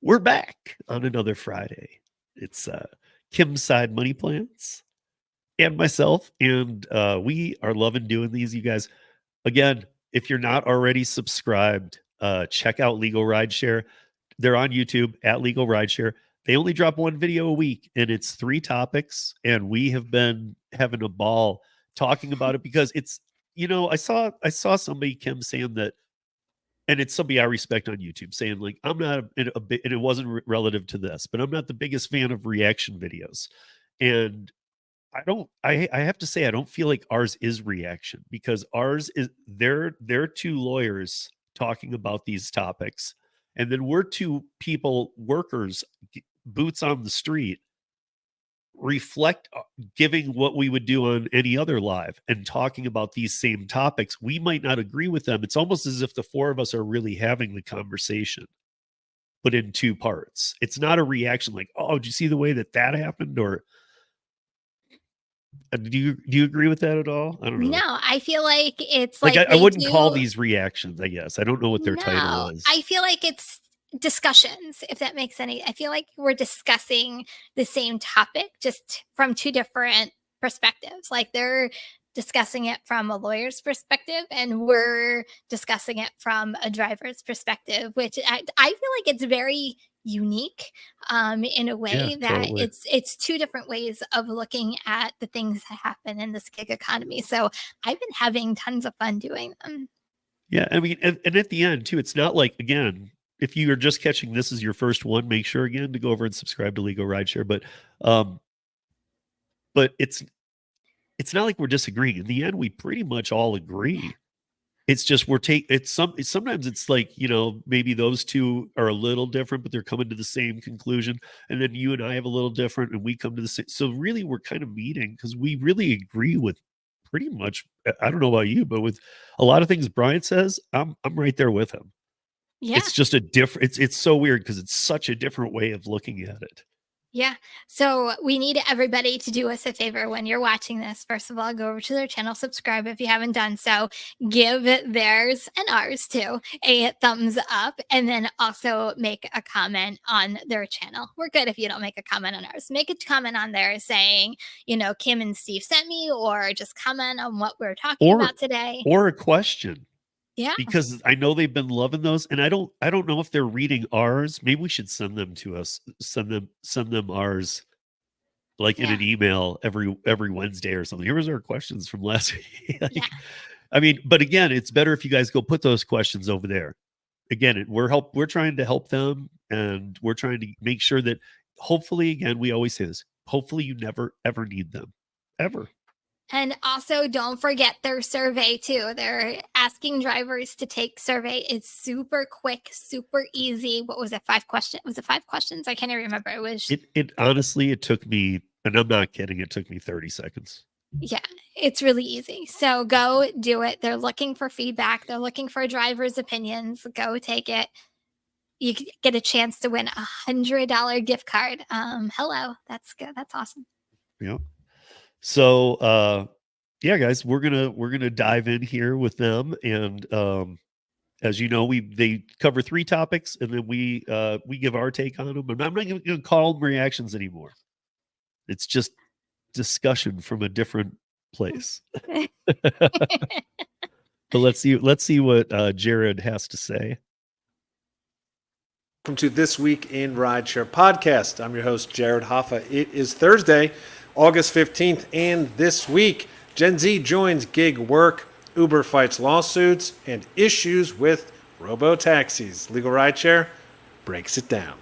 We're back on another Friday. It's Kim's Side Money Plans and myself, and we are loving doing these, you guys. Again, if you're not already subscribed, check out Legal Rideshare. They're on YouTube at Legal Rideshare. They only drop one video a week, and it's 3 topics, and we have been having a ball talking about it because it's, I saw somebody, Kim, saying that, and it's somebody I respect on YouTube, saying like, I'm not a big, and it wasn't relative to this, but I'm not the biggest fan of reaction videos. And I have to say, I don't feel like ours is reaction, because ours is, they're 2 lawyers talking about these topics. And then we're 2 people, workers, boots on the street, giving what we would do on any other live and talking about these same topics. We might not agree with them. It's almost as if the 4 of us are really having the conversation, but in 2 parts. It's not a reaction like, oh, did you see the way that happened? Or do you agree with that at all? I don't know. No, I feel like it's like I wouldn't call these reactions, I guess. I don't know what their title is. I feel like it's discussions, if that makes any. I feel like we're discussing the same topic, just from 2 different perspectives. Like they're discussing it from a lawyer's perspective, and we're discussing it from a driver's perspective, which I feel like it's very unique in a way that totally. It's 2 different ways of looking at the things that happen in this gig economy. So I've been having tons of fun doing them. Yeah, I mean, and at the end too, it's not like, again, if you are just catching this as your first one, make sure again to go over and subscribe to Legal Rideshare. But it's not like we're disagreeing. In the end, we pretty much all agree. It's just sometimes it's like, maybe those 2 are a little different, but they're coming to the same conclusion. And then you and I have a little different, and we come to the same. So really, we're kind of meeting because we really agree with pretty much. I don't know about you, but with a lot of things Brian says, I'm right there with him. Yeah. It's just a different, it's so weird because it's such a different way of looking at it. Yeah. So we need everybody to do us a favor when you're watching this. First of all, go over to their channel, subscribe if you haven't done so, give theirs and ours too a thumbs up, and then also make a comment on their channel. We're good if you don't make a comment on ours. Make a comment on there saying, Kim and Steve sent me, or just comment on what we're talking about today. Or a question. Yeah. Because I know they've been loving those, and I don't know if they're reading ours. Maybe we should send them to us. Send them ours, like in an email every Wednesday or something. Here was our questions from last week. I mean, but again, it's better if you guys go put those questions over there. Again, we're trying to help them, and we're trying to make sure that hopefully, again, we always say this, hopefully you never ever need them. Ever. And also, don't forget their survey, too. They're asking drivers to take survey. It's super quick, super easy. What was it, 5 questions? Was it 5 questions? I can't even remember. It was. It honestly, it took me, and I'm not kidding, it took me 30 seconds. Yeah, it's really easy. So go do it. They're looking for feedback. They're looking for drivers' opinions. Go take it. You get a chance to win $100 gift card. Hello. That's good. That's awesome. Yeah. So, yeah, guys, we're gonna dive in here with them, and as you know, they cover 3 topics, and then we give our take on them. And I'm not going to call them reactions anymore. It's just discussion from a different place. But let's see what Jared has to say. Welcome to This Week in Rideshare podcast. I'm your host, Jared Hoffa. It is Thursday, August 15th, and this week, Gen Z joins gig work, Uber fights lawsuits, and issues with robo-taxis. Legal Rideshare breaks it down.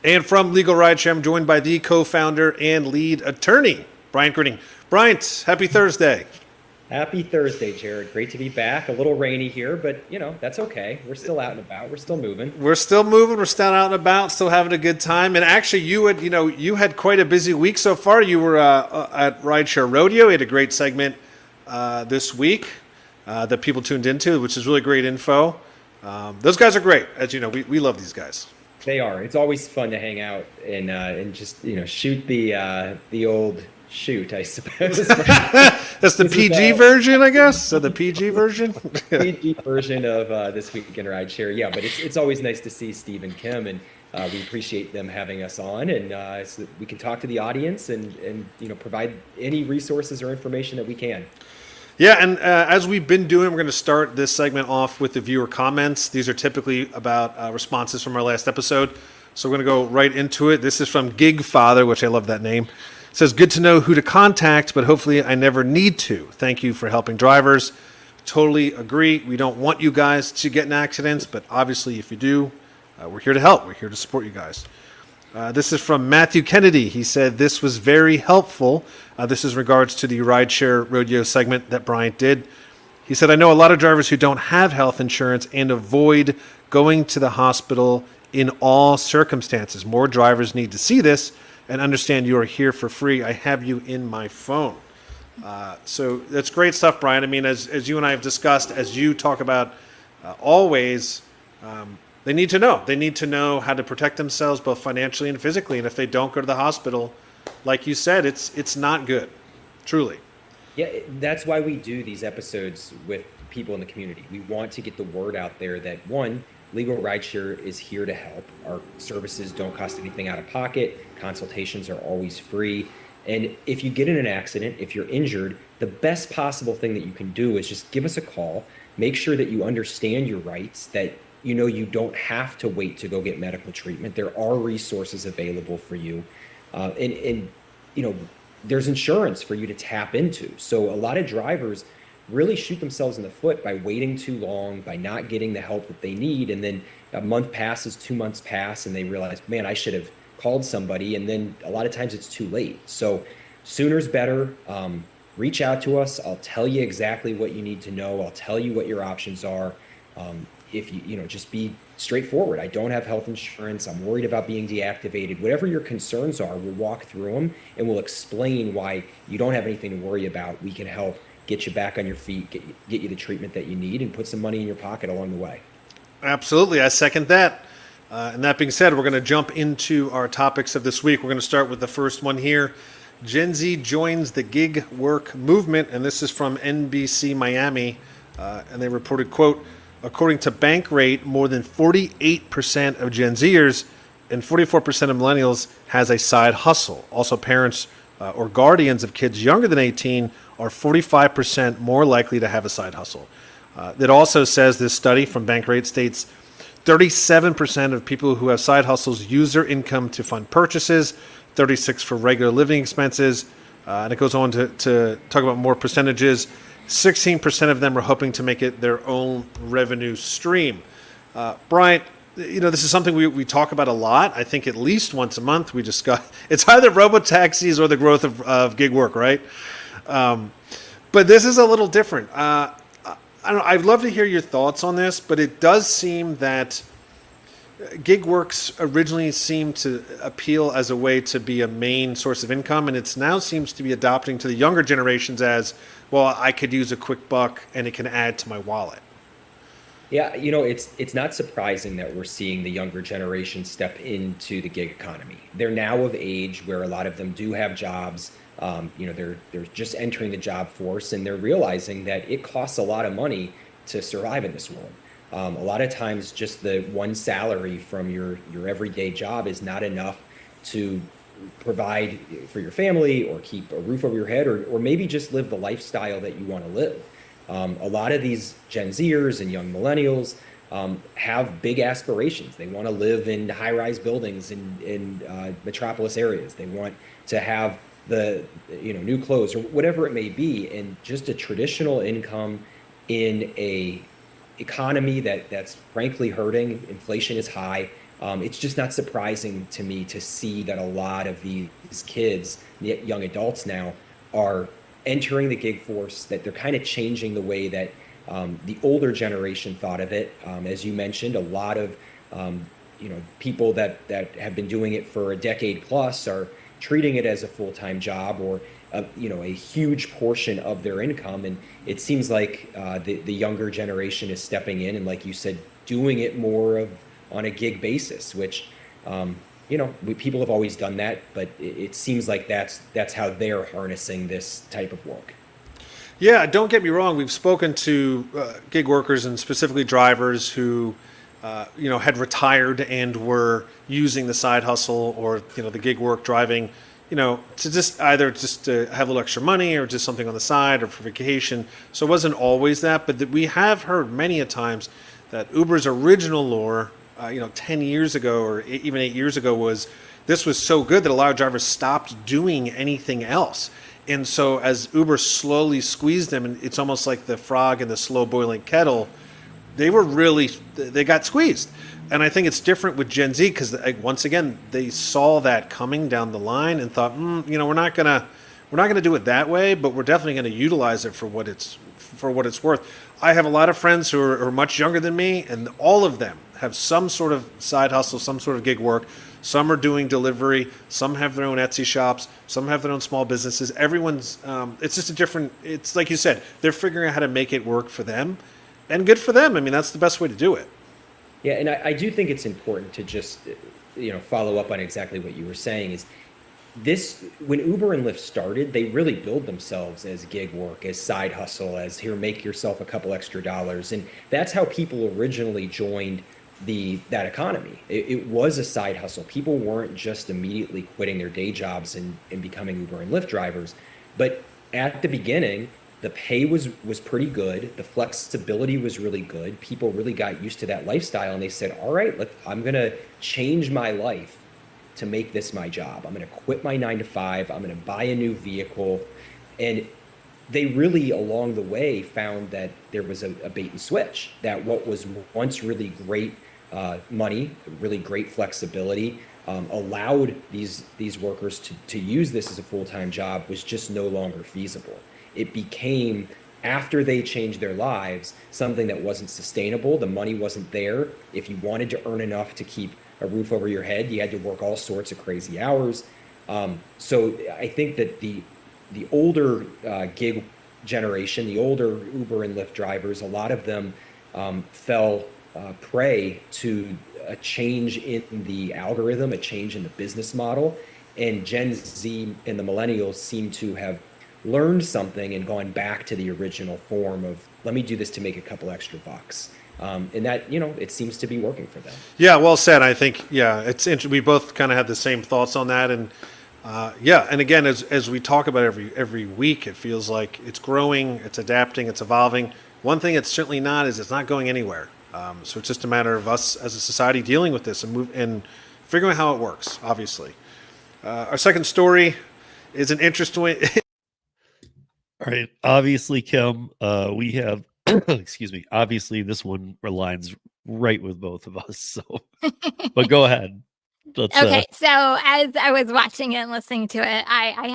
And from Legal Rideshare, I'm joined by the co-founder and lead attorney, Bryant Gritting. Bryant, happy Thursday. Happy Thursday, Jared. Great to be back. A little rainy here, but, that's okay. We're still out and about. We're still moving. We're still moving. We're still out and about, still having a good time. And actually, you had quite a busy week so far. You were at Rideshare Rodeo. You had a great segment this week that people tuned into, which is really great info. Those guys are great. As you know, we love these guys. They are. It's always fun to hang out and just, shoot the old shoot, I suppose. That's the PG version, I guess. So the PG version. PG version of This Week in Rideshare. Yeah, but it's always nice to see Steve and Kim, and we appreciate them having us on, and so that we can talk to the audience and provide any resources or information that we can. Yeah, and as we've been doing, we're going to start this segment off with the viewer comments. These are typically about responses from our last episode. So we're going to go right into it. This is from Gig Father, which I love that name. It says, good to know who to contact, but hopefully I never need to. Thank you for helping drivers. Totally agree. We don't want you guys to get in accidents, but obviously if you do, we're here to help. We're here to support you guys. This is from Matthew Kennedy. He said, this was very helpful. This is in regards to the Rideshare Rodeo segment that Bryant did. He said, I know a lot of drivers who don't have health insurance and avoid going to the hospital in all circumstances. More drivers need to see this and understand you are here for free. I have you in my phone. So that's great stuff, Brian. I mean, as you and I have discussed, as you talk about always, they need to know. They need to know how to protect themselves both financially and physically. And if they don't go to the hospital, like you said, it's not good, truly. Yeah, that's why we do these episodes with people in the community. We want to get the word out there that, one, Legal Rideshare is here to help. Our services don't cost anything out of pocket. Consultations are always free. And if you get in an accident, if you're injured, the best possible thing that you can do is just give us a call. Make sure that you understand your rights, that you don't have to wait to go get medical treatment. There are resources available for you. And there's insurance for you to tap into. So a lot of drivers really shoot themselves in the foot by waiting too long, by not getting the help that they need. And then a month passes, 2 months pass, and they realize, man, I should have called somebody. And then a lot of times it's too late. So sooner's better. Reach out to us. I'll tell you exactly what you need to know. I'll tell you what your options are. If just be straightforward. I don't have health insurance. I'm worried about being deactivated. Whatever your concerns are, we'll walk through them and we'll explain why you don't have anything to worry about. We can help get you back on your feet, get you the treatment that you need, and put some money in your pocket along the way. Absolutely. I second that. And that being said, we're going to jump into our topics of this week. We're going to start with the first one here. Gen Z joins the gig work movement, and this is from NBC Miami. And they reported, quote, according to Bankrate, more than 48% of Gen Zers and 44% of millennials has a side hustle. Also, parents or guardians of kids younger than 18 are 45% more likely to have a side hustle. It also says, this study from Bankrate states 37% of people who have side hustles use their income to fund purchases, 36% for regular living expenses, and it goes on to talk about more percentages. 16% of them are hoping to make it their own revenue stream. Bryant, this is something we talk about a lot. I think at least once a month we discuss. It's either robo-taxis or the growth of gig work, right? But this is a little different. I don't know. I'd love to hear your thoughts on this, but it does seem that gig works originally seemed to appeal as a way to be a main source of income, and it's now seems to be adopting to the younger generations as, well, I could use a quick buck and it can add to my wallet. Yeah, it's not surprising that we're seeing the younger generation step into the gig economy. They're now of age where a lot of them do have jobs. They're just entering the job force, and they're realizing that it costs a lot of money to survive in this world. A lot of times just the one salary from your everyday job is not enough to provide for your family or keep a roof over your head or maybe just live the lifestyle that you want to live. A lot of these Gen Zers and young millennials have big aspirations. They want to live in high-rise buildings in metropolis areas. They want to have the new clothes or whatever it may be, and just a traditional income in a economy that's frankly hurting. Inflation is high. It's just not surprising to me to see that a lot of these kids, young adults now, are entering the gig force, that they're kind of changing the way that the older generation thought of it. As you mentioned, a lot of people that have been doing it for a decade plus are treating it as a full-time job or a huge portion of their income. And it seems like the younger generation is stepping in and, like you said, doing it more on a gig basis, which people have always done that, but it seems like that's how they're harnessing this type of work. Yeah, don't get me wrong. We've spoken to gig workers and specifically drivers who, had retired and were using the side hustle or the gig work driving, to just to have a little extra money or just something on the side or for vacation. So it wasn't always that, but we have heard many a times that Uber's original lore, 10 years ago or even 8 years ago was this was so good that a lot of drivers stopped doing anything else. And so as Uber slowly squeezed them, and it's almost like the frog in the slow boiling kettle, they got squeezed. And I think it's different with Gen Z because once again, they saw that coming down the line and thought, we're not gonna do it that way, but we're definitely going to utilize it for what it's worth. I have a lot of friends who are much younger than me, and all of them have some sort of side hustle, some sort of gig work. Some are doing delivery. Some have their own Etsy shops. Some have their own small businesses. Everyone's, it's just it's like you said, they're figuring out how to make it work for them, and good for them. I mean, that's the best way to do it. Yeah, and I do think it's important to just, follow up on exactly what you were saying is this, when Uber and Lyft started, they really billed themselves as gig work, as side hustle, as here, make yourself a couple extra dollars. And that's how people originally joined that economy. It was a side hustle. People weren't just immediately quitting their day jobs and becoming Uber and Lyft drivers. But at the beginning, the pay was pretty good. The flexibility was really good. People really got used to that lifestyle, and they said, all right, I'm going to change my life to make this my job. I'm going to quit my 9 to 5. I'm going to buy a new vehicle. And they really, along the way, found that there was a bait and switch, that what was once really great money, really great flexibility, allowed these workers to use this as a full-time job was just no longer feasible. It became, after they changed their lives, something that wasn't sustainable. The money wasn't there. If you wanted to earn enough to keep a roof over your head, you had to work all sorts of crazy hours. So I think that the older gig generation, the older Uber and Lyft drivers, a lot of them fell prey to a change in the algorithm, a change in the business model. And Gen Z and the millennials seem to have learned something and gone back to the original form of, let me do this to make a couple extra bucks. And that, it seems to be working for them. Yeah, well said. I think, it's interesting. We both kind of had the same thoughts on that. And and again, as we talk about every week, it feels like it's growing, it's adapting, it's evolving. One thing it's certainly not is it's not going anywhere. So it's just a matter of us as a society dealing with this and figuring out how it works, obviously. Our second story is an interesting one. All right. Obviously, Kim, we have, excuse me, obviously this one aligns right with both of us. So, but go ahead. Okay, so as I was watching it and listening to it, I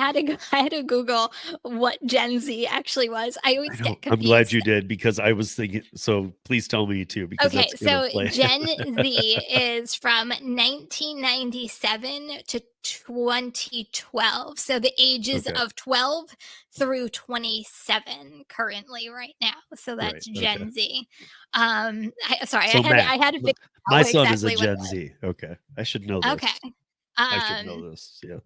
had to Google what Gen Z actually was. I always get confused. I'm glad you did because I was thinking. So please tell me too. Because okay, so Gen Z is from 1997 to 2012. So the ages of 12 through 27 currently right now. So that's Gen Z. I had to figure out my son exactly is a Gen Z. Okay. I should know this. Okay. I should know this. Yeah.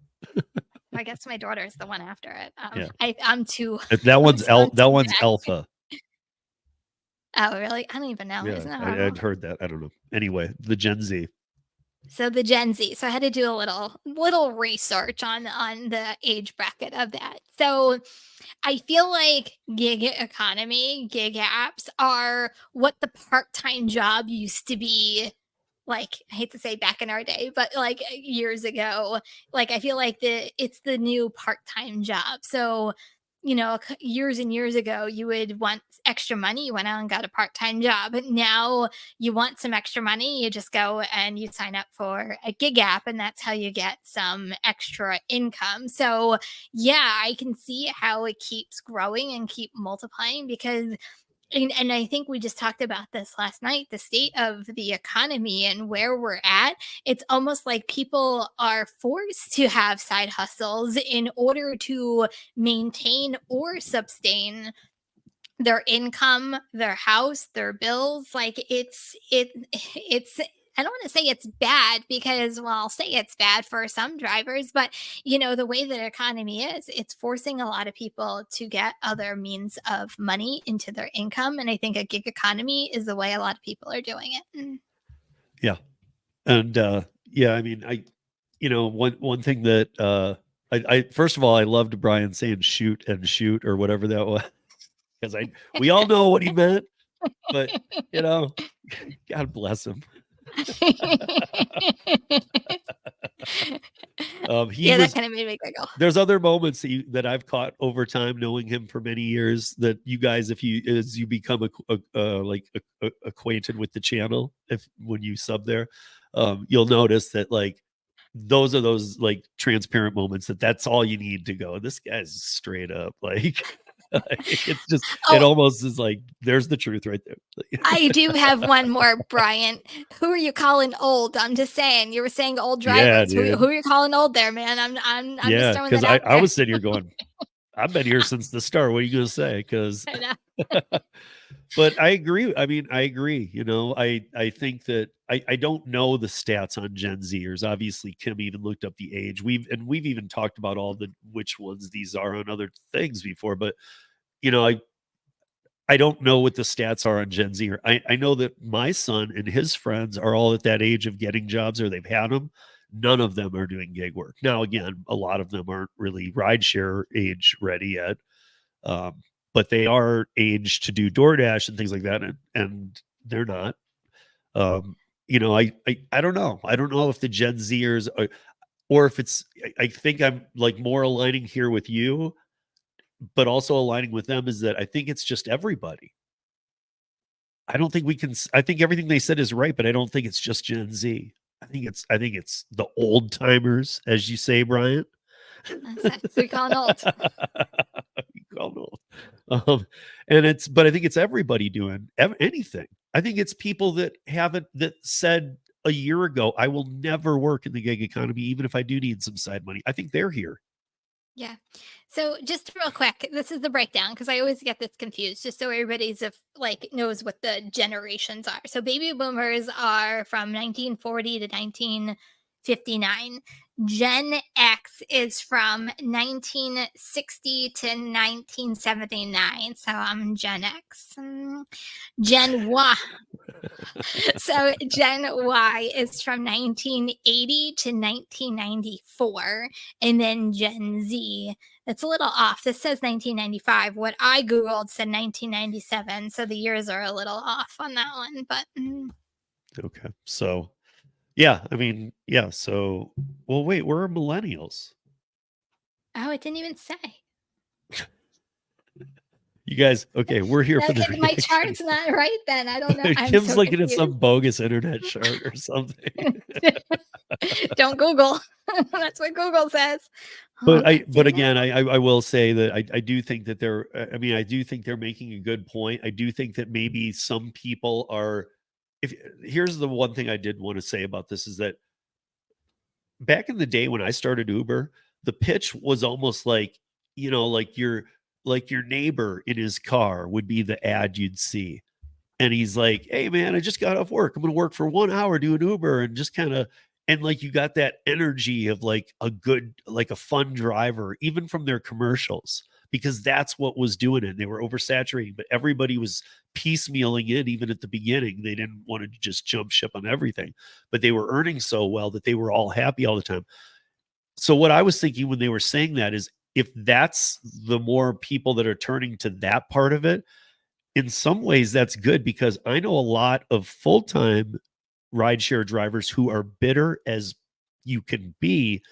I guess my daughter is the one after it. Yeah. I'm too. That one's alpha. Oh, really? I don't even know. Yeah, I'd heard that. I don't know. Anyway, the Gen Z. So the Gen Z. So I had to do a little research on the age bracket of that. So I feel like gig economy, gig apps are what the part-time job used to be. Like, I hate to say back in our day, but like years ago, like I feel like it's the new part-time job. So, years and years ago, you would want extra money, you went out and got a part-time job. Now you want some extra money, you just go and you sign up for a gig app, and that's how you get some extra income. So yeah, I can see how it keeps growing and keep multiplying because and I think we just talked about this last night, the state of the economy and where we're at. It's almost like people are forced to have side hustles in order to maintain or sustain their income, their house, their bills. Like it's I don't want to say it's bad because, well, I'll say it's bad for some drivers, but the way that economy is, it's forcing a lot of people to get other means of money into their income. And I think a gig economy is the way a lot of people are doing it. Yeah. And yeah, I mean, one thing that I first of all, I loved Brian saying shoot and shoot or whatever that was. Because we all know what he meant, but God bless him. Yeah, that kind of made me giggle. There's other moments that I've caught over time, knowing him for many years, that you guys, as you become acquainted with the channel, when you sub there, you'll notice that like those are those like transparent moments that's all you need to go. This guy's straight up like. It's just it almost is like there's the truth right there. I do have one more, Brian. Who are you calling old? I'm just saying. You were saying old drivers. Yeah, who are you calling old there, man? I'm just throwing that out there. I was sitting here going, I've been here since the start. What are you gonna say? Because but I agree. I mean, I agree. I think that I don't know the stats on Gen Zers. Obviously, Kim even looked up the age. We've even talked about which ones these are on other things before, but I don't know what the stats are on Gen Z. I know that my son and his friends are all at that age of getting jobs, or they've had them. None of them are doing gig work. Now, again, a lot of them aren't really rideshare age ready yet. But they are aged to do DoorDash and things like that, and they're not. I don't know. I don't know if the Gen Zers are, or if it's. I think I'm like more aligning here with you, but also aligning with them is that I think it's just everybody. I don't think we can. I think everything they said is right, but I don't think it's just Gen Z. I think it's the old timers, as you say, Brian. We call it old. But I think it's everybody doing anything. I think it's people that said a year ago, I will never work in the gig economy, even if I do need some side money. I think they're here. Yeah. So just real quick, this is the breakdown because I always get this confused, just so everybody's knows what the generations are. So baby boomers are from 1940 to 1959. Gen X is from 1960 to 1979. So I'm Gen X. Gen Y. So Gen Y is from 1980 to 1994. And then Gen Z, it's a little off. This says 1995. What I Googled said 1997. So the years are a little off on that one. But okay. So yeah, I mean, yeah. So, well, wait, we're millennials. Oh, it didn't even say. You guys, okay, we're here for the my reaction. chart's not right then. I don't know. Kim's looking at some bogus internet chart or something. Don't Google. That's what Google says. But again, I will say that I do think that I do think they're making a good point. I do think that maybe some people are. Here's the one thing I did want to say about this is that back in the day when I started Uber, the pitch was almost like, like your neighbor in his car would be the ad you'd see. And he's like, hey man, I just got off work. I'm going to work for 1 hour doing Uber, and just kind of, and like you got that energy of like a fun driver, even from their commercials, because that's what was doing it. They were oversaturating, but everybody was piecemealing in. Even at the beginning, they didn't want to just jump ship on everything, but they were earning so well that they were all happy all the time. So what I was thinking when they were saying that is, if that's the more people that are turning to that part of it, in some ways that's good, because I know a lot of full-time rideshare drivers who are bitter as you can be,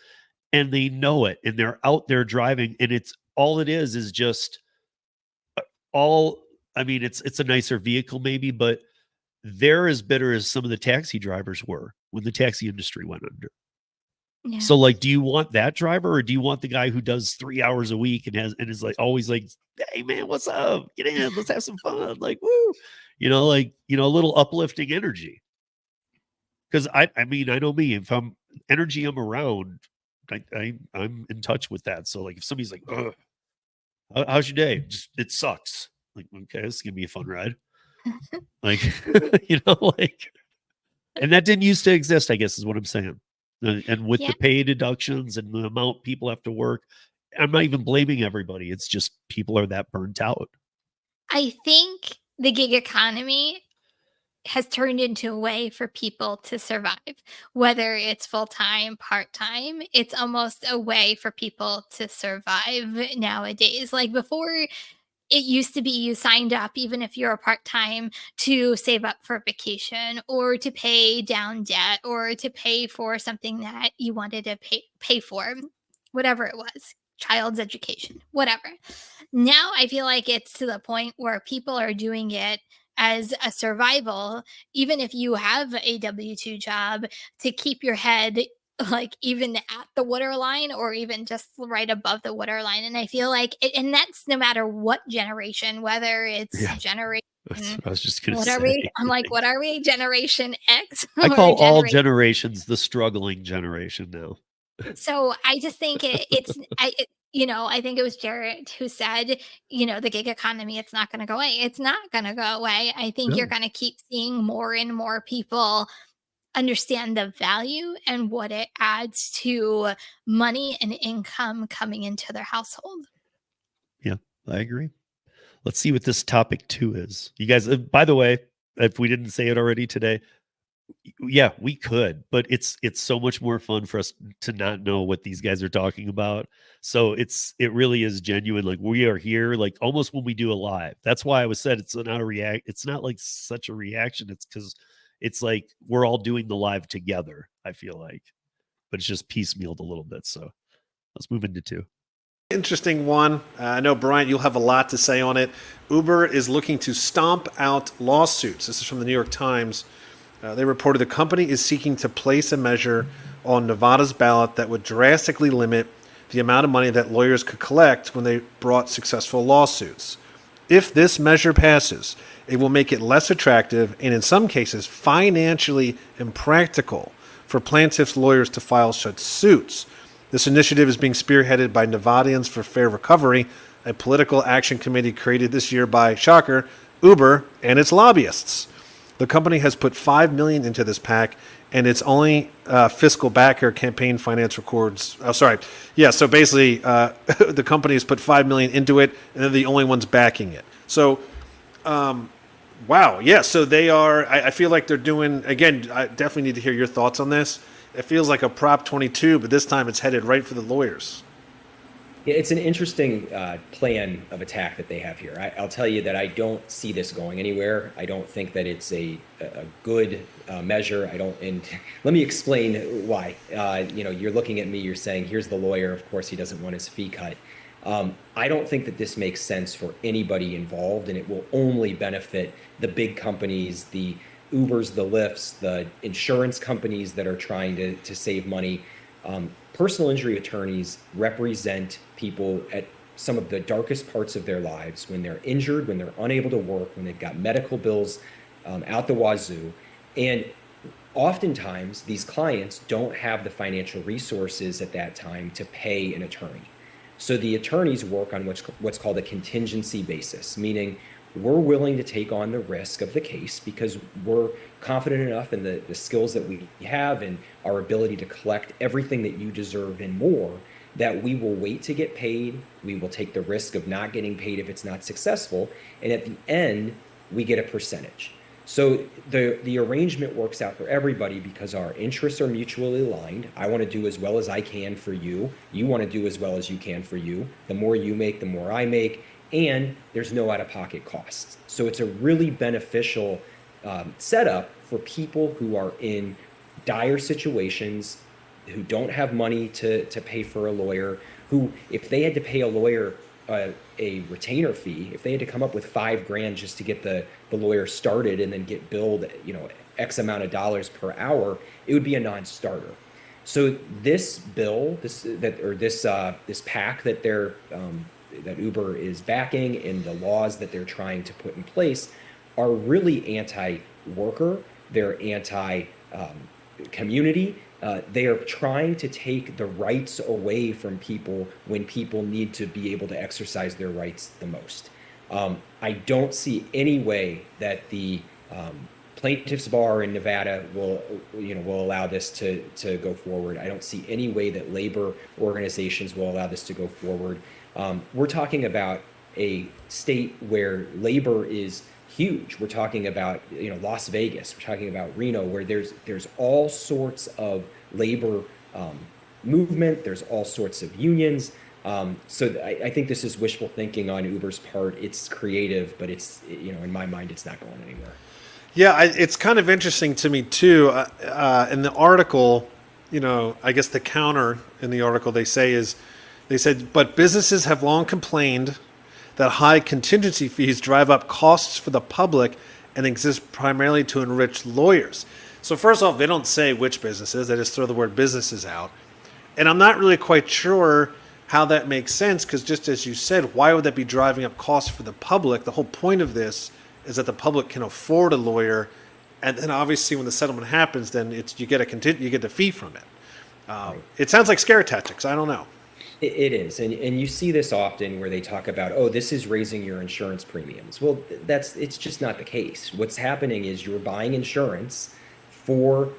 and they know it, and they're out there driving, and it's all it is just it's a nicer vehicle maybe, but they're as bitter as some of the taxi drivers were when the taxi industry went under. Yeah. So like, do you want that driver, or do you want the guy who does 3 hours a week and is like always like, hey man, what's up? Get in, let's have some fun. Like, woo, a little uplifting energy. Because I know me, if I'm around, I'm in touch with that. So like, if somebody's like, ugh, how's your day? Just, it sucks. Like, okay, this is gonna be a fun ride. Like, like, And that didn't used to exist, I guess, is what I'm saying. And with Yeah. the pay deductions and the amount people have to work, I'm not even blaming everybody. It's just people are that burnt out. I think the gig economy has turned into a way for people to survive, whether it's full time, part time. It's almost a way for people to survive nowadays. Like before, it used to be you signed up, even if you're a part time, to save up for vacation or to pay down debt or to pay for something that you wanted to pay for, whatever it was, child's education, whatever. Now I feel like it's to the point where people are doing it as a survival, even if you have a W 2 job, to keep your head like even at the waterline or even just right above the waterline. And I feel like, and that's no matter what generation, whether it's Yeah, generation, that's what I was just gonna what are say. we? I'm like, what are we? Generation X I or call all generation? generations the struggling generation now. So I just think I think it was Jared who said, the gig economy, it's not going to go away. It's not going to go away. I think you're No. going to keep seeing more and more people understand the value and what it adds to money and income coming into their household. Yeah, I agree. Let's see what this topic 2 is. You guys, by the way, if we didn't say it already today, yeah, we could, but it's so much more fun for us to not know what these guys are talking about. So it really is genuine. Like we are here, like almost when we do a live. That's why I was said it's not a react. It's not like such a reaction. It's because it's like we're all doing the live together. I feel like, but it's just piecemealed a little bit. So let's move into 2. Interesting one. I know, Bryant, you'll have a lot to say on it. Uber is looking to stomp out lawsuits. This is from the New York Times. They reported the company is seeking to place a measure on Nevada's ballot that would drastically limit the amount of money that lawyers could collect when they brought successful lawsuits. If this measure passes, it will make it less attractive and, in some cases, financially impractical for plaintiffs' lawyers to file such suits. This initiative is being spearheaded by Nevadians for Fair Recovery, a political action committee created this year by, shocker, Uber and its lobbyists. The company has put $5 million into this PAC, and its only fiscal backer campaign finance records. Oh, sorry. Yeah, so basically, the company has put $5 million into it, and they're the only ones backing it. So, wow. Yeah, so they are. I feel like they're doing. Again, I definitely need to hear your thoughts on this. It feels like a Prop 22, but this time it's headed right for the lawyers. Yeah, it's an interesting plan of attack that they have here. I'll tell you that I don't see this going anywhere. I don't think that it's a good measure. I don't, and let me explain why. You're looking at me, you're saying, here's the lawyer. Of course, he doesn't want his fee cut. I don't think that this makes sense for anybody involved, and it will only benefit the big companies, the Ubers, the Lyfts, the insurance companies that are trying to save money. Personal injury attorneys represent people at some of the darkest parts of their lives when they're injured, when they're unable to work, when they've got medical bills out the wazoo. And oftentimes, these clients don't have the financial resources at that time to pay an attorney. So the attorneys work on what's called a contingency basis, meaning we're willing to take on the risk of the case because we're confident enough in the skills that we have and our ability to collect everything that you deserve and more, that we will wait to get paid. We will take the risk of not getting paid if it's not successful. And at the end, we get a percentage. So the arrangement works out for everybody because our interests are mutually aligned. I want to do as well as I can for you. You want to do as well as you can for you. The more you make, the more I make. And there's no out-of-pocket costs. So it's a really beneficial setup for people who are in dire situations, who don't have money to pay for a lawyer, who, if they had to pay a lawyer a retainer fee, if they had to come up with $5,000 just to get the lawyer started and then get billed, X amount of dollars per hour, it would be a non-starter. So this bill, this PAC that that Uber is backing and the laws that they're trying to put in place are really anti-worker. They're anti-community. They are trying to take the rights away from people when people need to be able to exercise their rights the most. I don't see any way that the plaintiffs bar in Nevada will allow this to go forward. I don't see any way that labor organizations will allow this to go forward. We're talking about a state where labor is huge. We're talking about Las Vegas. We're talking about Reno, where there's all sorts of labor movement. There's all sorts of unions. So I think this is wishful thinking on Uber's part. It's creative, but it's in my mind, it's not going anywhere. Yeah, it's kind of interesting to me too. In the article, I guess the counter in the article they said, but businesses have long complained that high contingency fees drive up costs for the public and exist primarily to enrich lawyers. So first off, they don't say which businesses; they just throw the word businesses out. And I'm not really quite sure how that makes sense, because just as you said, why would that be driving up costs for the public? The whole point of this is that the public can afford a lawyer, and then obviously when the settlement happens, then you get a fee from it. Right. It sounds like scare tactics. I don't know. It is, and you see this often where they talk about, oh, this is raising your insurance premiums. Well, it's just not the case. What's happening is you're buying insurance for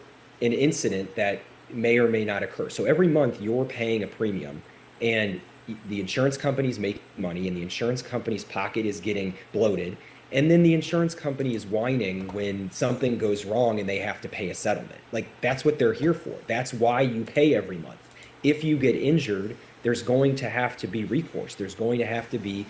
an incident that may or may not occur. So every month you're paying a premium, and the insurance companies make money, and the insurance company's pocket is getting bloated. And then the insurance company is whining when something goes wrong and they have to pay a settlement. Like, that's what they're here for. That's why you pay every month. If you get injured, there's going to have to be recourse. There's going to have to be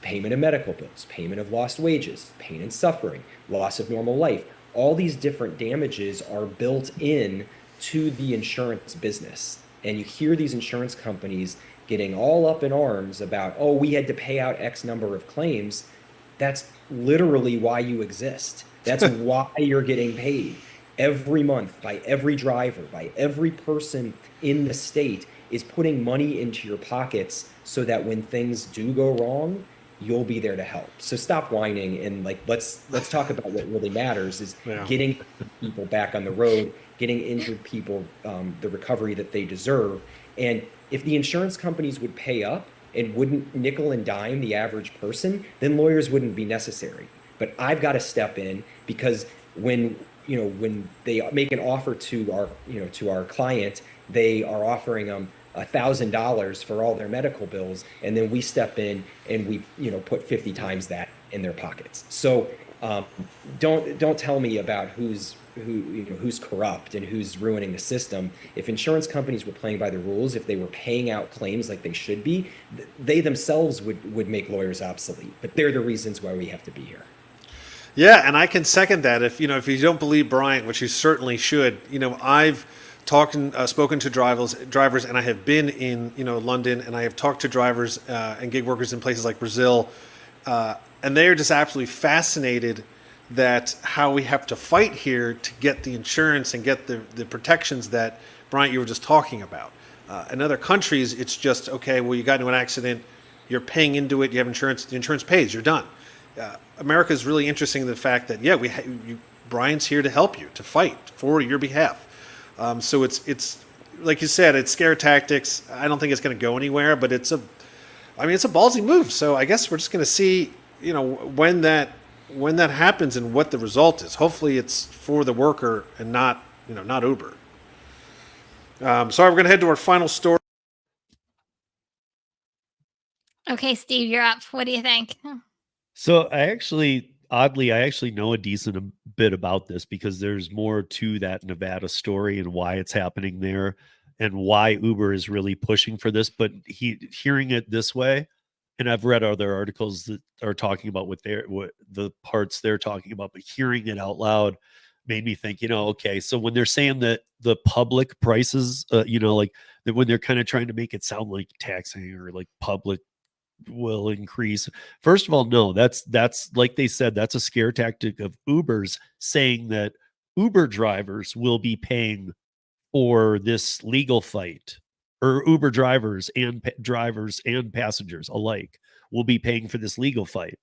payment of medical bills, payment of lost wages, pain and suffering, loss of normal life. All these different damages are built in to the insurance business. And you hear these insurance companies getting all up in arms about, oh, we had to pay out X number of claims. That's literally why you exist. That's why you're getting paid every month by every driver, by every person in the state is putting money into your pockets so that when things do go wrong, you'll be there to help. So stop whining and let's talk about what really matters is getting people back on the road, getting injured people the recovery that they deserve. And if the insurance companies would pay up and wouldn't nickel and dime the average person, then lawyers wouldn't be necessary. But I've got to step in, because when they make an offer to our client, they are offering them $1,000 for all their medical bills, and then we step in and we put 50 times that in their pockets. So don't tell me about who's corrupt and who's ruining the system. If insurance companies were playing by the rules, if they were paying out claims like they should be, they themselves would make lawyers obsolete. But they're the reasons why we have to be here. Yeah, and I can second that. If you don't believe Bryant, which you certainly should, I've spoken to drivers, and I have been in London, and I have talked to drivers and gig workers in places like Brazil, and they are just absolutely fascinated that how we have to fight here to get the insurance and get the protections that, Bryant, you were just talking about. In other countries, it's just, okay, well, you got into an accident, you're paying into it, you have insurance, the insurance pays, you're done. America is really interesting in the fact that, Bryant's here to help you, to fight for your behalf. So it's like you said, it's scare tactics. I don't think it's going to go anywhere, but it's a ballsy move. So I guess we're just going to see, when that happens and what the result is. Hopefully it's for the worker and not Uber. We're going to head to our final story. Okay, Steve, you're up. What do you think? So I actually know a decent bit about this, because there's more to that Nevada story and why it's happening there and why Uber is really pushing for this. But hearing it this way, and I've read other articles that are talking about what the parts they're talking about, but hearing it out loud made me think, okay, so when they're saying that the public prices, like that, when they're kind of trying to make it sound like taxing or like public will increase. First of all, no, that's like they said, that's a scare tactic of Uber's, saying that Uber drivers will be paying for this legal fight, or Uber drivers and passengers alike will be paying for this legal fight.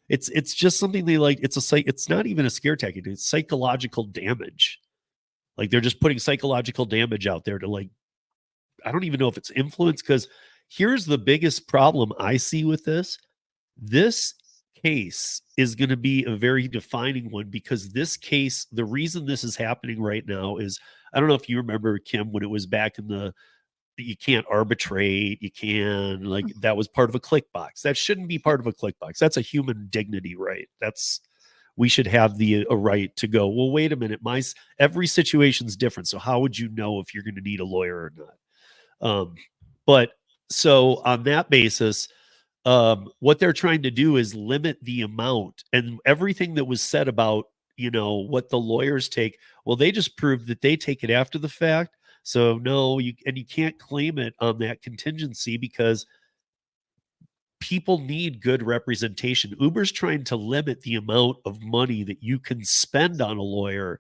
It's just something they like. It's not even a scare tactic. It's psychological damage. Like, they're just putting psychological damage out there to, I don't even know if it's influence, because here's the biggest problem I see with this. This case is going to be a very defining one, because this case, the reason this is happening right now is, I don't know if you remember, Kim, when it was back in the, you can't arbitrate, you can, like, that was part of a click box. That shouldn't be part of a click box. That's a human dignity right. We should have a right to go, well, wait a minute, every situation's different, so how would you know if you're going to need a lawyer or not? But so on that basis, what they're trying to do is limit the amount, and everything that was said about, what the lawyers take. Well, they just proved that they take it after the fact. So no, you can't claim it on that contingency, because people need good representation. Uber's trying to limit the amount of money that you can spend on a lawyer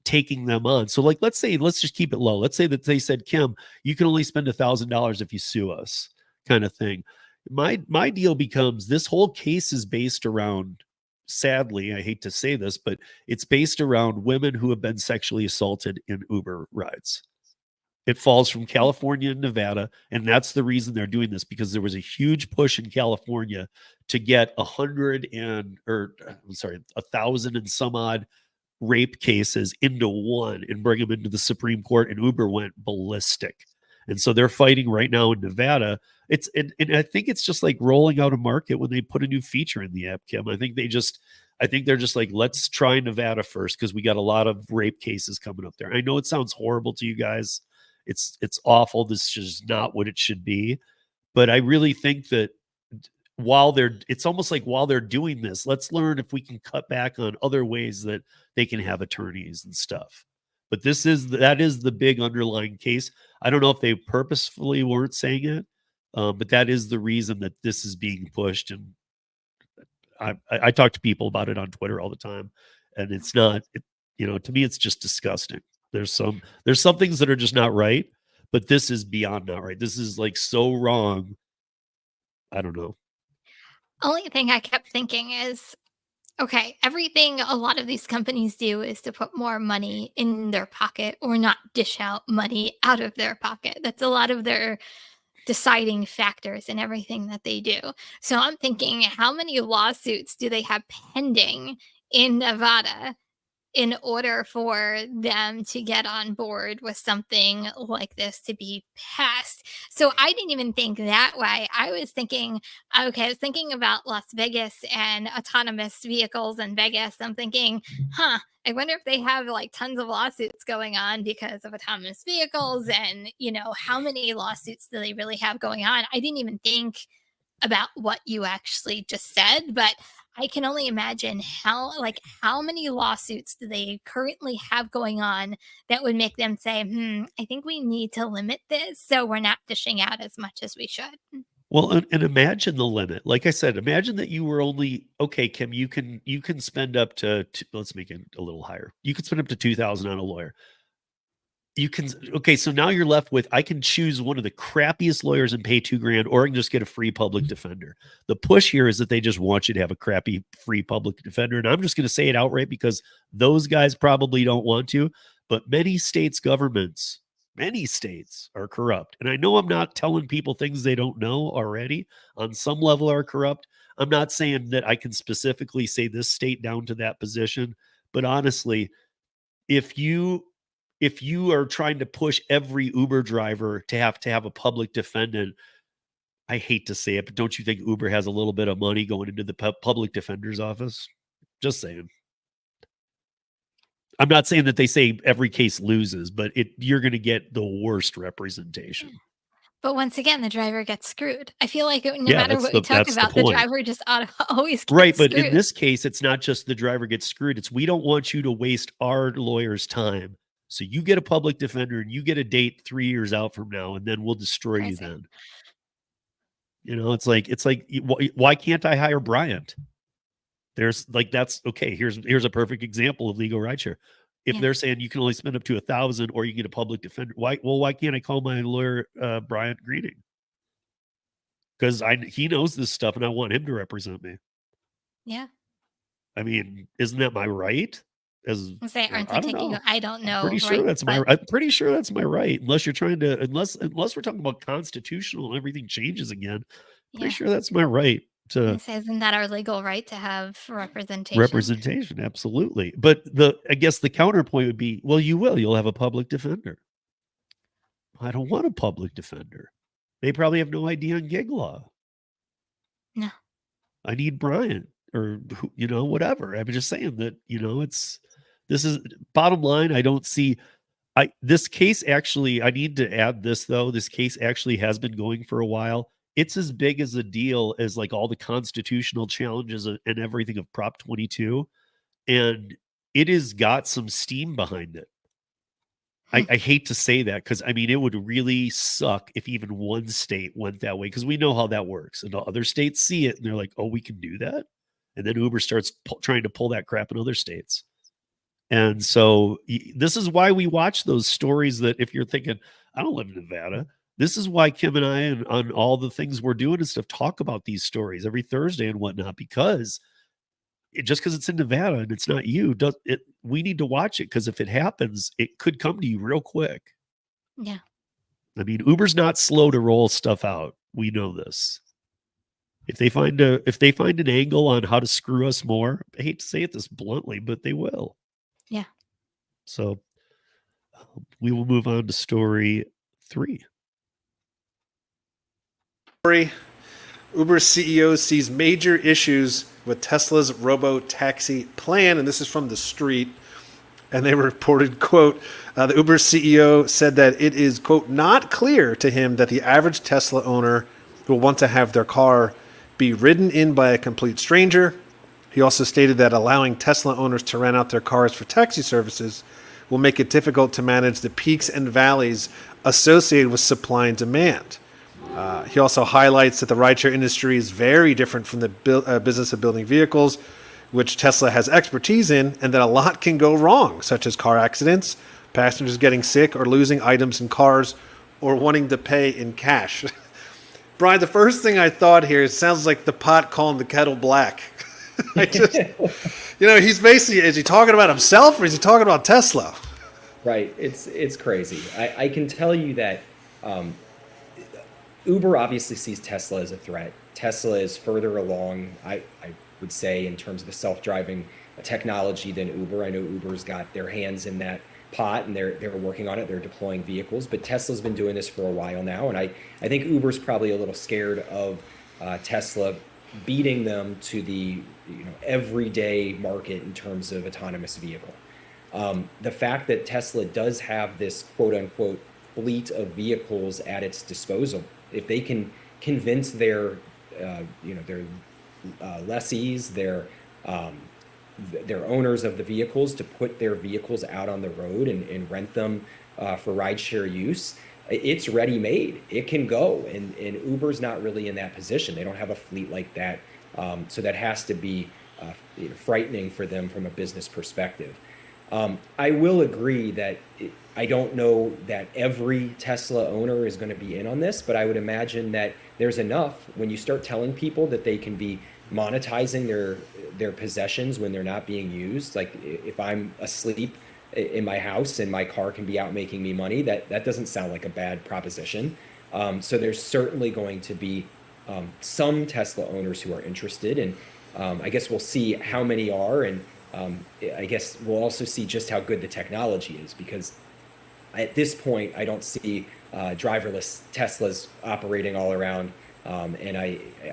taking them on. So, like, let's just keep it low. Let's say that they said, Kim, you can only spend $1,000 if you sue us, kind of thing. My deal becomes, this whole case is based around, sadly, I hate to say this, but it's based around women who have been sexually assaulted in Uber rides. It falls from California and Nevada, and that's the reason they're doing this, because there was a huge push in California to get 1,000 and some odd rape cases into one and bring them into the Supreme Court, and Uber went ballistic. And so they're fighting right now in Nevada. And I think it's just like rolling out a market when they put a new feature in the app, Kim. I think they're just like, let's try Nevada first, because we got a lot of rape cases coming up there. I know it sounds horrible to you guys. It's awful. This is not what it should be. But I really think that it's almost like while they're doing this, let's learn if we can cut back on other ways that they can have attorneys and stuff. But that is the big underlying case. I don't know if they purposefully weren't saying it, but that is the reason that this is being pushed. And I talk to people about it on Twitter all the time, and it's not, to me, it's just disgusting. There's some things that are just not right, but this is beyond not right. This is like so wrong. I don't know. Only thing I kept thinking is, okay, everything a lot of these companies do is to put more money in their pocket or not dish out money out of their pocket. That's a lot of their deciding factors in everything that they do. So I'm thinking, how many lawsuits do they have pending in Nevada in order for them to get on board with something like this to be passed? So I didn't even think that way. I was thinking about Las Vegas and autonomous vehicles in Vegas. I'm thinking, I wonder if they have like tons of lawsuits going on because of autonomous vehicles, and how many lawsuits do they really have going on? I didn't even think about what you actually just said, but I can only imagine how many lawsuits do they currently have going on that would make them say, I think we need to limit this so we're not dishing out as much as we should. Well, and imagine the limit. Like I said, imagine that you were only, okay, Kim, you can spend up to, let's make it a little higher. You can spend up to $2,000 on a lawyer. So now you're left with, I can choose one of the crappiest lawyers and pay $2,000, or I can just get a free public defender. The push here is that they just want you to have a crappy free public defender. And I'm just going to say it outright, because those guys probably don't want to, but many states' governments, many states are corrupt. And I know I'm not telling people things they don't know already. On some level are corrupt. I'm not saying that I can specifically say this state down to that position, but honestly, if you are trying to push every Uber driver to have a public defendant, I hate to say it, but don't you think Uber has a little bit of money going into the public defender's office? Just saying. I'm not saying that they say every case loses, but you're going to get the worst representation. But once again, the driver gets screwed. I feel like no matter what we talk about, the driver just always gets right. But screwed. In this case, it's not just the driver gets screwed. It's, we don't want you to waste our lawyer's time. So you get a public defender and you get a date 3 years out from now, and then we'll destroy you then. It's like, why can't I hire Bryant? There's like, that's okay. Here's a perfect example of legal rideshare. If they're saying you can only spend up to 1,000 or you can get a public defender, why can't I call my lawyer, Bryant Greening? Because he knows this stuff and I want him to represent me. Yeah. I mean, isn't that my right? I don't know. I'm pretty sure that's my right. Unless you're trying to, unless we're talking about constitutional and everything changes again. Pretty sure that's my right. to Isn't that our legal right to have representation? representation. Absolutely. But I guess the counterpoint would be, well, you'll have a public defender. I don't want a public defender. They probably have no idea on gig law. No. I need Brian or, whatever. I'm just saying that, this is bottom line. I don't see, this case actually, I need to add this though. This case actually has been going for a while. It's as big as a deal as like all the constitutional challenges and everything of Prop 22. And it has got some steam behind it. I hate to say that because it would really suck if even one state went that way, because we know how that works, and other states see it and they're like, "Oh, we can do that," and then Uber starts trying to pull that crap in other states. And so this is why we watch those stories. That if you're thinking, "I don't live in Nevada," this is why Kim and I, and on all the things we're doing and stuff, talk about these stories every Thursday and whatnot, because just because it's in Nevada and it's not you, we need to watch it, because if it happens, it could come to you real quick. Yeah. Uber's not slow to roll stuff out. We know this. If they find an angle on how to screw us more, I hate to say it this bluntly, but they will. Yeah. So we will move on to story 3. Uber CEO sees major issues with Tesla's robo-taxi plan, and this is from The Street. And they reported, quote, the Uber CEO said that it is, quote, not clear to him that the average Tesla owner will want to have their car be ridden in by a complete stranger. He also stated that allowing Tesla owners to rent out their cars for taxi services will make it difficult to manage the peaks and valleys associated with supply and demand. He also highlights that the rideshare industry is very different from the business of building vehicles, which Tesla has expertise in, and that a lot can go wrong, such as car accidents, passengers getting sick or losing items in cars, or wanting to pay in cash. Brian, the first thing I thought here, it sounds like the pot calling the kettle black. He's basically, is he talking about himself or is he talking about Tesla? Right. It's crazy. I can tell you that Uber obviously sees Tesla as a threat. Tesla is further along, I would say, in terms of the self-driving technology than Uber. I know Uber's got their hands in that pot and they're working on it. They're deploying vehicles, but Tesla's been doing this for a while now. And I think Uber's probably a little scared of Tesla beating them to the everyday market in terms of autonomous vehicle. The fact that Tesla does have this quote unquote fleet of vehicles at its disposal, if they can convince their lessees, their owners of the vehicles to put their vehicles out on the road and rent them for rideshare use, it's ready-made. It can go, and Uber's not really in that position. They don't have a fleet like that, so that has to be frightening for them from a business perspective. I will agree that I don't know that every Tesla owner is going to be in on this, but I would imagine that there's enough when you start telling people that they can be monetizing their possessions when they're not being used. Like if I'm asleep in my house and my car can be out making me money, that doesn't sound like a bad proposition. So there's certainly going to be some Tesla owners who are interested, and I guess we'll see how many are, and I guess we'll also see just how good the technology is, because at this point I don't see driverless Teslas operating all around, and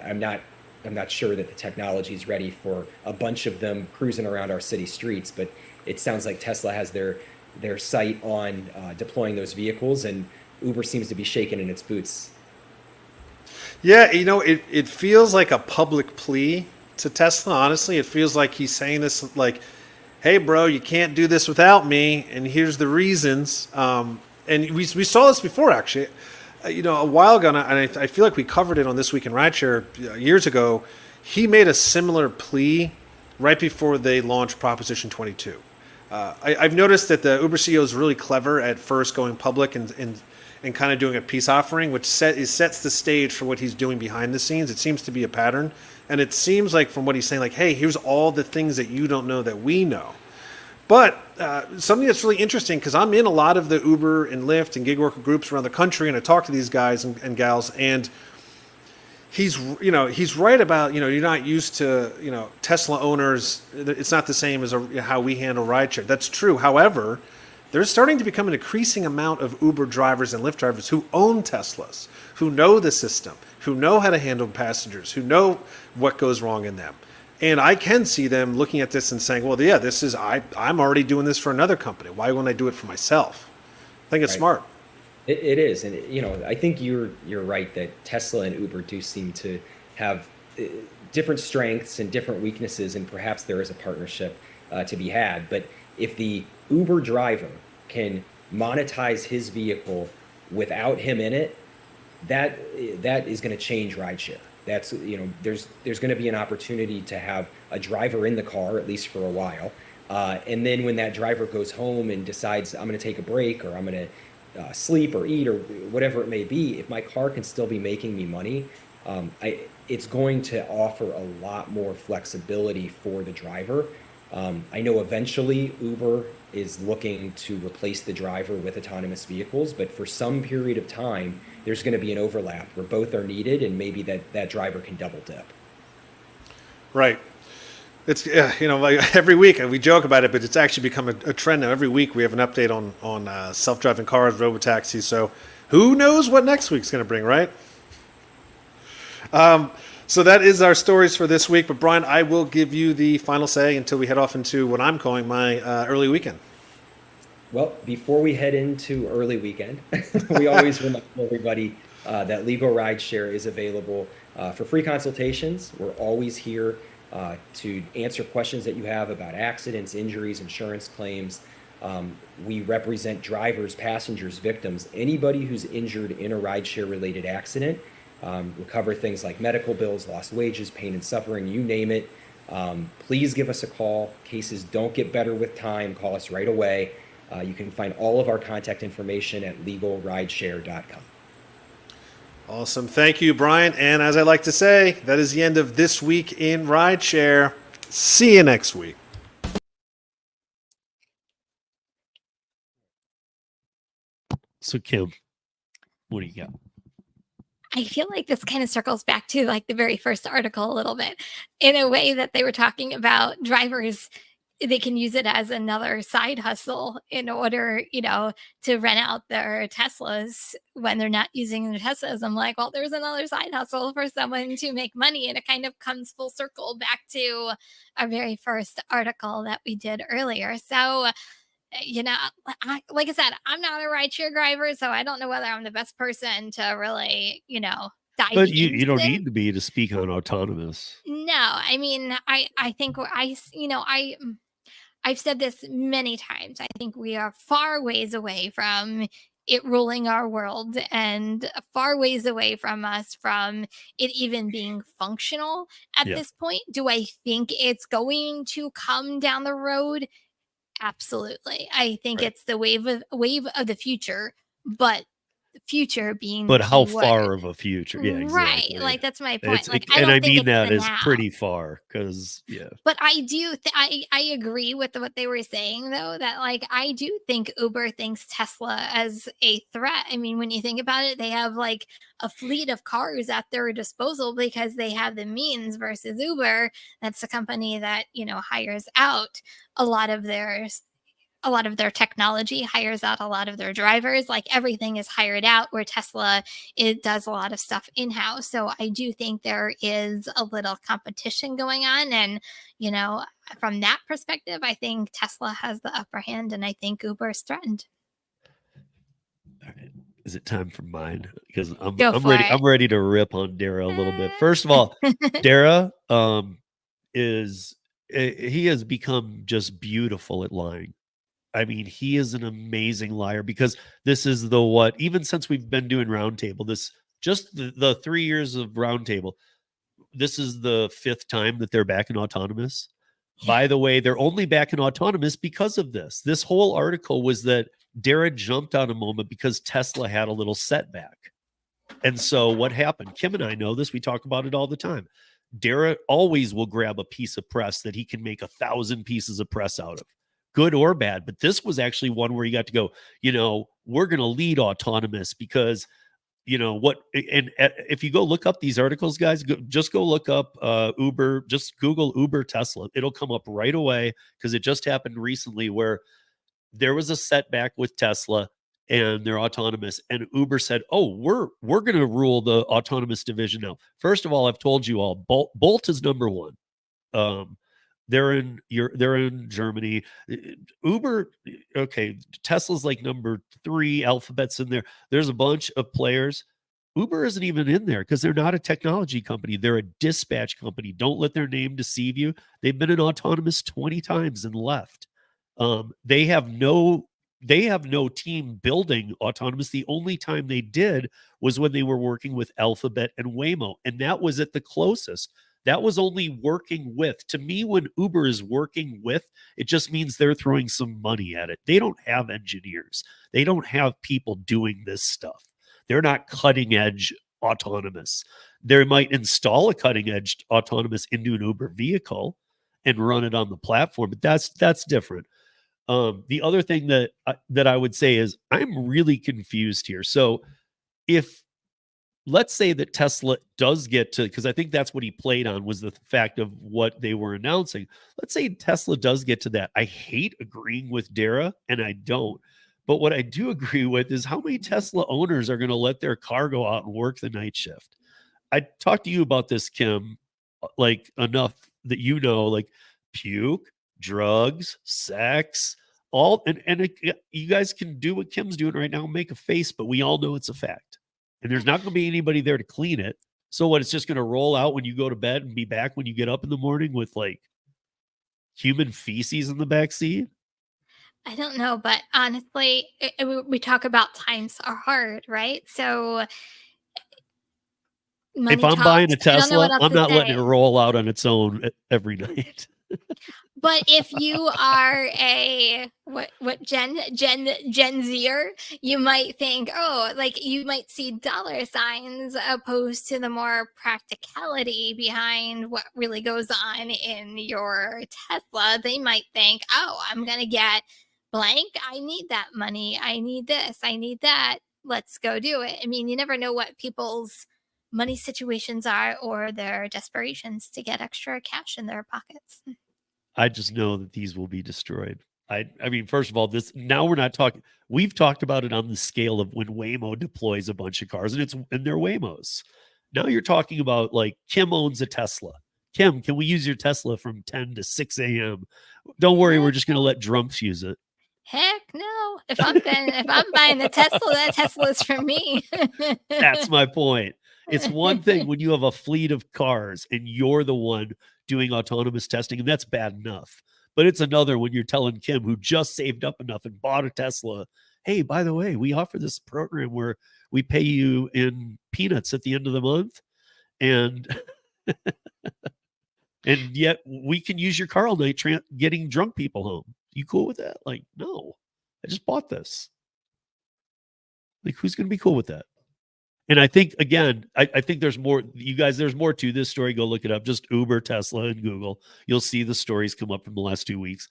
I'm not sure that the technology is ready for a bunch of them cruising around our city streets. But it sounds like Tesla has their sight on deploying those vehicles, and Uber seems to be shaking in its boots. Yeah, it feels like a public plea to Tesla. Honestly, it feels like he's saying this like, hey, bro, you can't do this without me, and here's the reasons. And we saw this before, actually. A while ago, and I feel like we covered it on This Week in Rideshare years ago. He made a similar plea right before they launched Proposition 22. I've noticed that the Uber CEO is really clever at first going public and kind of doing a peace offering, which sets the stage for what he's doing behind the scenes. It seems to be a pattern. And it seems like from what he's saying, like, hey, here's all the things that you don't know that we know. But something that's really interesting, because I'm in a lot of the Uber and Lyft and gig worker groups around the country, and I talk to these guys and gals, and he's right about, you're not used to, Tesla owners. It's not the same as how we handle rideshare. That's true. However, there's starting to become an increasing amount of Uber drivers and Lyft drivers who own Teslas, who know the system, who know how to handle passengers, who know what goes wrong in them. And I can see them looking at this and saying, well, yeah, I'm already doing this for another company. Why wouldn't I do it for myself? I think it's smart. It is, and I think you're right that Tesla and Uber do seem to have different strengths and different weaknesses, and perhaps there is a partnership to be had. But if the Uber driver can monetize his vehicle without him in it, that is going to change rideshare. That's there's going to be an opportunity to have a driver in the car, at least for a while, and then when that driver goes home and decides I'm going to take a break, or I'm going to sleep or eat or whatever it may be, if my car can still be making me money, it's going to offer a lot more flexibility for the driver. I know eventually Uber is looking to replace the driver with autonomous vehicles, but for some period of time, there's going to be an overlap where both are needed, and maybe that driver can double dip. Right. It's like every week we joke about it, but it's actually become a trend now. Every week we have an update on self-driving cars, robotaxis. So who knows what next week's going to bring, right? So that is our stories for this week. But Brian, I will give you the final say until we head off into what I'm calling my early weekend. Well, before we head into early weekend, we always remind everybody that Legal Rideshare is available for free consultations. We're always here to answer questions that you have about accidents, injuries, insurance claims. We represent drivers, passengers, victims, anybody who's injured in a rideshare related accident. We cover things like medical bills, lost wages, pain and suffering, you name it. Please give us a call. Cases don't get better with time. Call us right away. You can find all of our contact information at legalrideshare.com. Awesome. Thank you, Brian. And as I like to say, that is the end of This Week in Rideshare. See you next week. So, Kim, what do you got? I feel like this kind of circles back to like the very first article a little bit, in a way that they were talking about drivers. They can use it as another side hustle in order, to rent out their Teslas when they're not using their Teslas. I'm like, well, there's another side hustle for someone to make money. And it kind of comes full circle back to our very first article that we did earlier. So, like I said, I'm not a rideshare driver, so I don't know whether I'm the best person to really, dive But you don't into need to be to speak on autonomous. No, I mean, I think I've said this many times. I think we are far ways away from it ruling our world, and far ways away from us from it even being functional at Yeah. this point. Do I think it's going to come down the road? Absolutely. I think Right. it's the wave of the future, but the future being But the how key far word. of a future? Yeah, Right. exactly. Like that's my point. It's Like I and don't I think mean it's that the is now. pretty far because But I do I agree with what they were saying, though, that like I do think Uber thinks Tesla as a threat. I mean, when you think about it, they have like a fleet of cars at their disposal because they have the means, versus Uber. That's the company that, hires out a lot of their technology, hires out a lot of their drivers. Like everything is hired out, where Tesla, it does a lot of stuff in-house. So I do think there is a little competition going on. And, from that perspective, I think Tesla has the upper hand, and I think Uber is threatened. All right. Is it time for mine? Because I'm Go for ready. it. I'm ready to rip on Dara a little bit. First of all, Dara he has become just beautiful at lying. I mean, he is an amazing liar, because this is even since we've been doing Roundtable, the 3 years of Roundtable, this is the 5th time that they're back in autonomous. By the way, they're only back in autonomous because of this. This whole article was that Dara jumped on a moment because Tesla had a little setback. And so what happened? Kim and I know this. We talk about it all the time. Dara always will grab a piece of press that he can make 1,000 pieces of press out of, good or bad. But this was actually one where he got to go, we're going to lead autonomous because what, and if you go look up these articles, guys, just go look up Uber, just Google Uber Tesla. It'll come up right away, because it just happened recently where there was a setback with Tesla and their autonomous, and Uber said, "Oh, we're going to rule the autonomous division now." First of all, I've told you all, Bolt is number one. They're in Germany. Uber, okay, Tesla's like number 3, Alphabet's in there. There's a bunch of players. Uber isn't even in there because they're not a technology company. They're a dispatch company. Don't let their name deceive you. They've been in autonomous 20 times and left. They have no team building autonomous. The only time they did was when they were working with Alphabet and Waymo, and that was at the closest. That was only working with. To me, when Uber is working with, it just means they're throwing some money at it. They don't have engineers. They don't have people doing this stuff. They're not cutting edge autonomous. They might install a cutting edge autonomous into an Uber vehicle and run it on the platform, but that's different. The other thing that I would say is I'm really confused here. So if, let's say that Tesla does get to, because I think that's what he played on, was the fact of what they were announcing. Let's say Tesla does get to that. I hate agreeing with Dara, and I don't. But what I do agree with is how many Tesla owners are going to let their car go out and work the night shift. I talked to you about this, Kim, like enough that like puke, drugs, sex, all, and you guys can do what Kim's doing right now, make a face, but we all know it's a fact. And there's not going to be anybody there to clean it. So what, it's just going to roll out when you go to bed and be back when you get up in the morning with like human feces in the back seat? I don't know, but honestly, we talk about times are hard, right? So money If I'm talks. buying a I don't know what Tesla, else I'm to not letting it say. roll out on its own every night. But if you are a what Gen Zer, you might think, oh, like you might see dollar signs opposed to the more practicality behind what really goes on in your Tesla. They might think, oh, I'm gonna get blank. I need that money. I need this. I need that. Let's go do it. I mean, you never know what people's money situations are or their desperations to get extra cash in their pockets. I just know that these will be destroyed. I mean, first of all, now we're not talking. We've talked about it on the scale of when Waymo deploys a bunch of cars, and they're Waymos. Now you're talking about like Kim owns a Tesla. Kim, can we use your Tesla from 10 to 6 a.m.? Don't worry, we're just going to let drunks use it. Heck no. If I'm buying a Tesla, that Tesla's for me. That's my point. It's one thing when you have a fleet of cars and you're the one doing autonomous testing, and that's bad enough. But it's another when you're telling Kim, who just saved up enough and bought a Tesla, hey, by the way, we offer this program where we pay you in peanuts at the end of the month, and and yet we can use your car all night getting drunk people home. You cool with that? Like, no, I just bought this. Like, who's going to be cool with that? And I think, again, I think there's more. You guys, there's more to this story. Go look it up. Just Uber, Tesla, and Google. You'll see the stories come up from the last 2 weeks.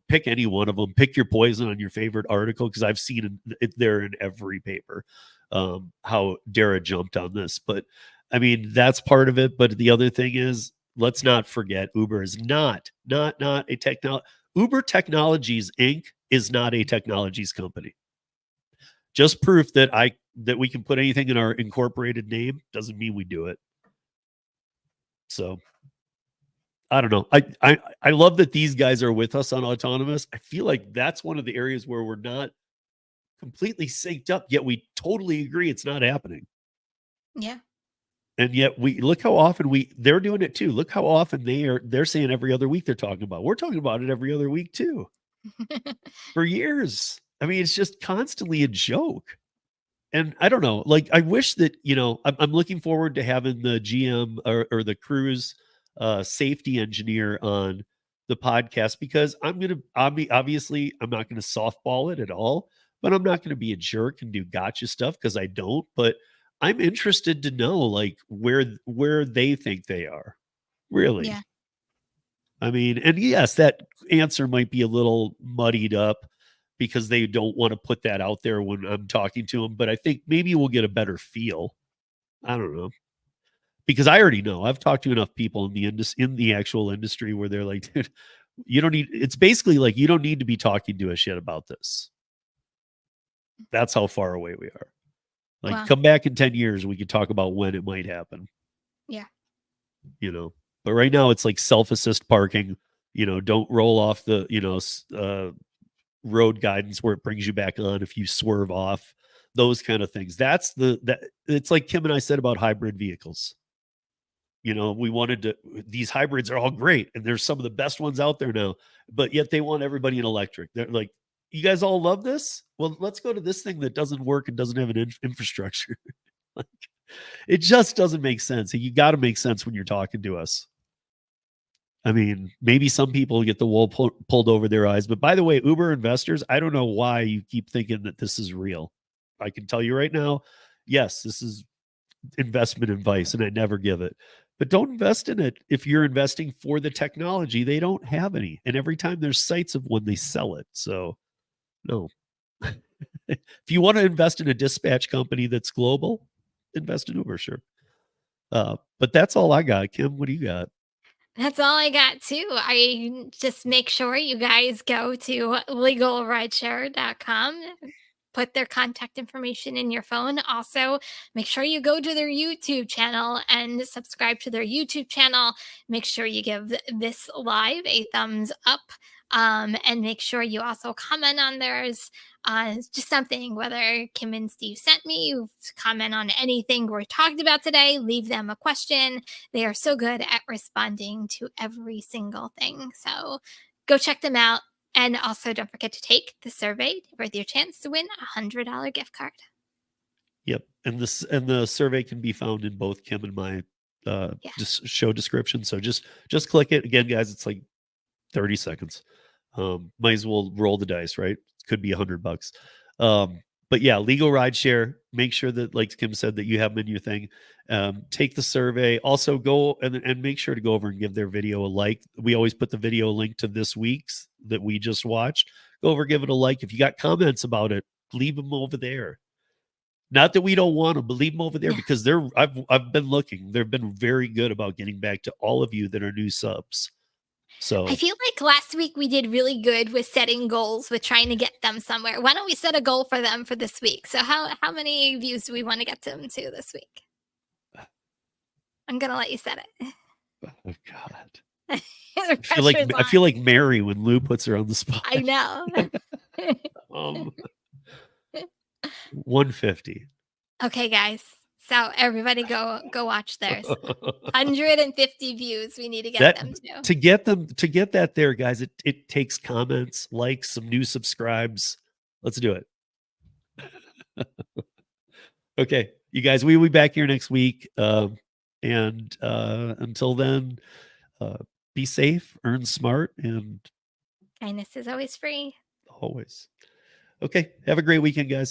Pick any one of them. Pick your poison on your favorite article, because I've seen it there in every paper how Dara jumped on this. But, I mean, that's part of it. But the other thing is, let's not forget, Uber is not a technology. Uber Technologies, Inc. is not a technologies company. Just proof that we can put anything in our incorporated name doesn't mean we do it. So I don't know. I love that these guys are with us on autonomous. I feel like that's one of the areas where we're not completely synced up, yet we totally agree it's not happening. Yeah. And yet we look how often they're doing it too. Look how often they're saying every other week they're talking about. We're talking about it every other week too. For years. I mean, it's just constantly a joke. And I don't know, like, I wish that, I'm looking forward to having the GM or the cruise safety engineer on the podcast, because obviously I'm not going to softball it at all, but I'm not going to be a jerk and do gotcha stuff, because I don't. But I'm interested to know, like, where they think they are. Really. Yeah. I mean, and yes, that answer might be a little muddied up, because they don't want to put that out there when I'm talking to them. But I think maybe we'll get a better feel. I don't know. Because I already know. I've talked to enough people in the actual industry where they're like, dude, you don't need, it's basically like, you don't need to be talking to us shit about this. That's how far away we are. Like, Wow. come back in 10 years, we could talk about when it might happen. Yeah. You know, but right now it's like self-assist parking, don't roll off the, road guidance where it brings you back on if you swerve off, those kind of things. That it's like Kim and I said about hybrid vehicles. We wanted to, these hybrids are all great and there's some of the best ones out there now, but yet they want everybody in electric. They're like, you guys all love this? Well, let's go to this thing that doesn't work and doesn't have an infrastructure. Like, it just doesn't make sense. You got to make sense when you're talking to us. I mean, maybe some people get the wool pulled over their eyes, but by the way, Uber investors, I don't know why you keep thinking that this is real. I can tell you right now, yes, this is investment advice and I never give it. But don't invest in it if you're investing for the technology. They don't have any. And every time there's sites of when they sell it. So, no. If you want to invest in a dispatch company that's global, invest in Uber, sure. But that's all I got. Kim, what do you got? That's all I got too. I just make sure you guys go to legalrideshare.com, put their contact information in your phone. Also, make sure you go to their YouTube channel and subscribe to their YouTube channel. Make sure you give this live a thumbs up. And make sure you also comment on theirs. Just something, whether Kim and Steve sent me, you comment on anything we're talking about today, leave them a question. They are so good at responding to every single thing. So go check them out. And also don't forget to take the survey for your chance to win a $100 gift card. Yep. And the survey can be found in both Kim and my just show description. So just click it. Again, guys, it's like 30 seconds. Might as well roll the dice, right? Could be $100. But yeah, legal rideshare. Make sure that, like Kim said, that you have them in your thing. Take the survey. Also go and make sure to go over and give their video a like. We always put the video link to this week's that we just watched. Go over, give it a like. If you got comments about it, leave them over there. Not that we don't want them, but leave them over there because I've been looking. They've been very good about getting back to all of you that are new subs. So I feel like last week we did really good with setting goals, with trying to get them somewhere. Why don't we set a goal for them for this week? So how many views do we want to get them to this week? I'm gonna let you set it. Oh God. I I feel like Mary when Lou puts her on the spot. I know. 150. Okay, guys. So everybody go watch theirs. 150 views we need to get them to. To get that there, guys, it takes comments, likes, some new subscribes. Let's do it. Okay, you guys, we'll be back here next week. And until then, be safe, earn smart, and kindness is always free. Always. Okay, have a great weekend, guys.